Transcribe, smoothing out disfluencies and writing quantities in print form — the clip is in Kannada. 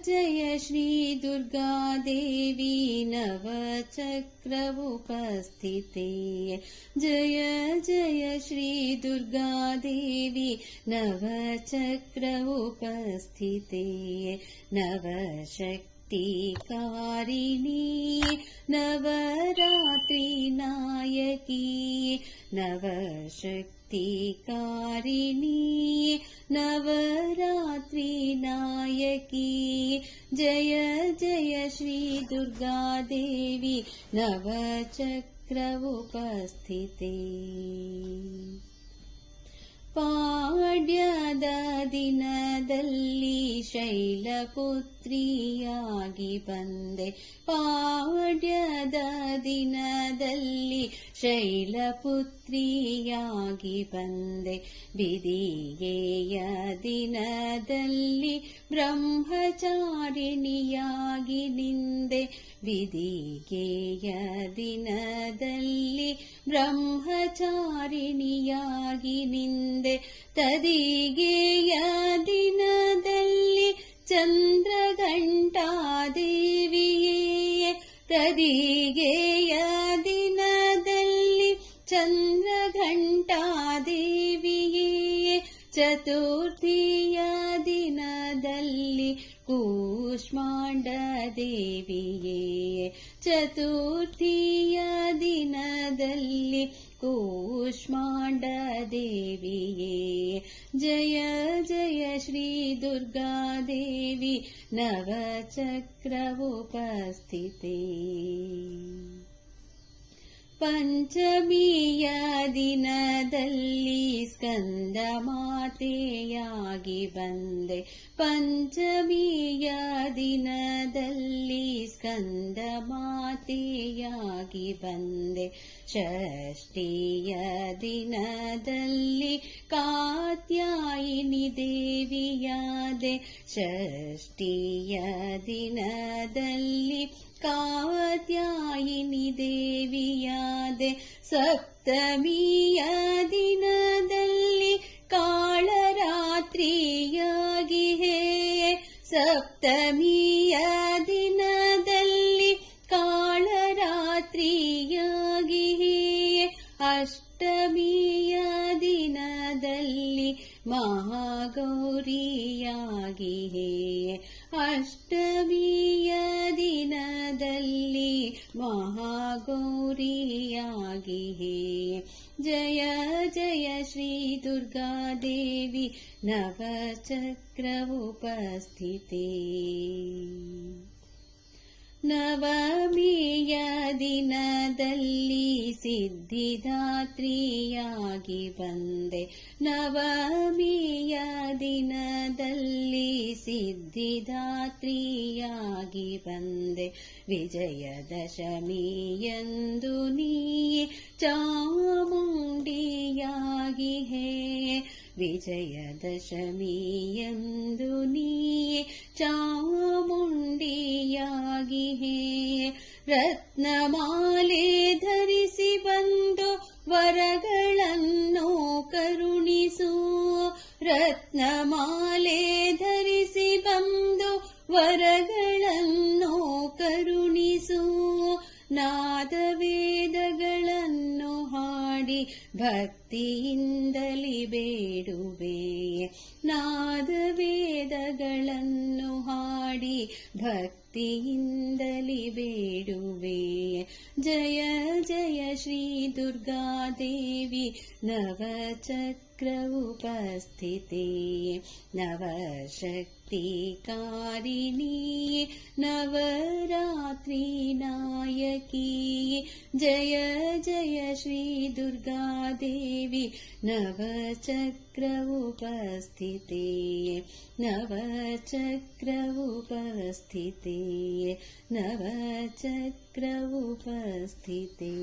जय श्री दुर्गा देवी नवचक्र उपस्थिते। जय जय श्री दुर्गा देवी नवचक्र उपस्थिते। नवशक्ति कारिणी नवरात्रि नायकी। नवशक्ति कारिणी नवरात्रि नायकी। जय जय श्री दुर्गा देवी नवचक्र उपस्थिते। ಪಾಡ್ಯದ ದಿನದಲ್ಲಿ ಶೈಲಪುತ್ರಿಯಾಗಿ ಬಂದೆ। ಪಾಡ್ಯದ ದಿನದಲ್ಲಿ ಶೈಲಪುತ್ರಿಯಾಗಿ ಬಂದೆ। ಬಿದಿಗೆಯ ದಿನದಲ್ಲಿ ಬ್ರಹ್ಮಚಾರಿಣಿಯಾಗಿ ನಿಂದೆ। ಬಿದಿಗೆಯ ದಿನದಲ್ಲಿ ಬ್ರಹ್ಮಚಾರಿಣಿಯಾಗಿ ನಿಂದೆ। ತದಿಗೆಯ ದಿನದಲ್ಲಿ ಚಂದ್ರಘಂಟಾದೇವಿಯೇ। ತದಿಗೆಯ ದಿನದಲ್ಲಿ ಚಂದ್ರಘಂಟಾದೇವಿಯೇ। ಚತುರ್ಥಿಯ ದಿನದಲ್ಲಿ ಕೂಷ್ಮಾಂಡ ದೇವಿಯೇ। ಚತುರ್ಥಿಯ ದಿನದಲ್ಲಿ ಕೂಷ್ಮಾಂಡ ದೇವಿಯೇ। ಜಯ ಜಯ ಶ್ರೀ ದುರ್ಗಾ ದೇವಿ ನವಚಕ್ರ ಉಪಸ್ಥಿತೆ। ಪಂಚಮಿಯ ದಿನದಲ್ಲಿ ಸ್ಕಂದ ಮಾತೆಯಾಗಿ ಬಂದೆ। ಪಂಚಮಿಯ ದಿನದಲ್ಲಿ ಸ್ಕಂದ ಮಾತೆಯಾಗಿ ಬಂದೆ। ಷಷ್ಠಿಯ ದಿನದಲ್ಲಿ ಕಾತ್ಯಾಯಿನಿ ದೇವಿಯಾದೆ। ಷಷ್ಠಿಯ ದಿನದಲ್ಲಿ ಕಾತ್ಯಾಯಿನಿ ದೇವಿಯಾದೆ। ಸಪ್ತಮಿಯ ದಿನದಲ್ಲಿ ಕಾಳರಾತ್ರಿಯಾಗಿ ಹೇ। ಸಪ್ತಮಿಯ ದಿನದಲ್ಲಿ ಕಾಳರಾತ್ರಿಯಾಗಿ ಹೇ। ಅಷ್ಟಮಿಯ ದಿನದಲ್ಲಿ ಮಹಾಗೌರಿಯಾಗಿ ಹೇ। ಅಷ್ಟಮಿಯ ದಿನದಲ್ಲಿ ಮಹಾಗೌರಿಯಾಗಿ ಹೇ। ಜಯ ಜಯ ಶ್ರೀ ದುರ್ಗಾ ದೇವಿ ನವಚಕ್ರ ಉಪಸ್ಥಿತೆ। ನವಮಿಯ ದಿನದಲ್ಲಿ ಸಿದ್ಧಿದಾತ್ರಿಯಾಗಿ ಬಂದೆ। ನವಮಿಯ ದಿನದಲ್ಲಿ ಸಿದ್ಧಿದಾತ್ರಿಯಾಗಿ ಬಂದೆ। ವಿಜಯದಶಮಿಯಂದು ನೀ ಚಾಮುಂಡಿಯಾಗಿ ಹೇ। ವಿಜಯದಶಮಿಯಂದು ನೀ ಚಾಮುಂಡಿಯಾಗಿ ಹೇ। ರತ್ನಮಾಲೆ ಧರಿಸಿ ಬಂದು ವರಗಳನ್ನು ಕರುಣಿಸು। ರತ್ನಮಾಲೆ ಧರಿಸಿ ಬಂದು ವರಗಳನ್ನು ಕರುಣಿಸು। ನಾದವೇದಗಳನ್ನು ಹಾಡಿ ಭಕ್ತಿಯಿಂದಲಿ ಬೇಡುವೆ। ನಾದವೇದಗಳನ್ನು ಹಾಡಿ ಭಕ್ತಿಯಿಂದಲಿ ಬೇಡುವೆ। ಜಯ ಜಯ ಶ್ರೀ ದುರ್ಗಾ ದೇವಿ ನವಚಕ್ರ ಉಪಸ್ಥಿತೆ। ನವಶಕ್ತಿ ಕಾರಿಣಿ ನವರಾತ್ರಿ ನಾಯಕಿ। ಜಯ ಜಯ ಶ್ರೀ ದುರ್ಗಾ ದೇವಿ ನವಚಕ್ರ ಉಪಸ್ಥಿತೆ। ನವಚಕ್ರ ಉಪಸ್ಥಿತೆ। ನವಚಕ್ರ ಉಪಸ್ಥಿತೆ।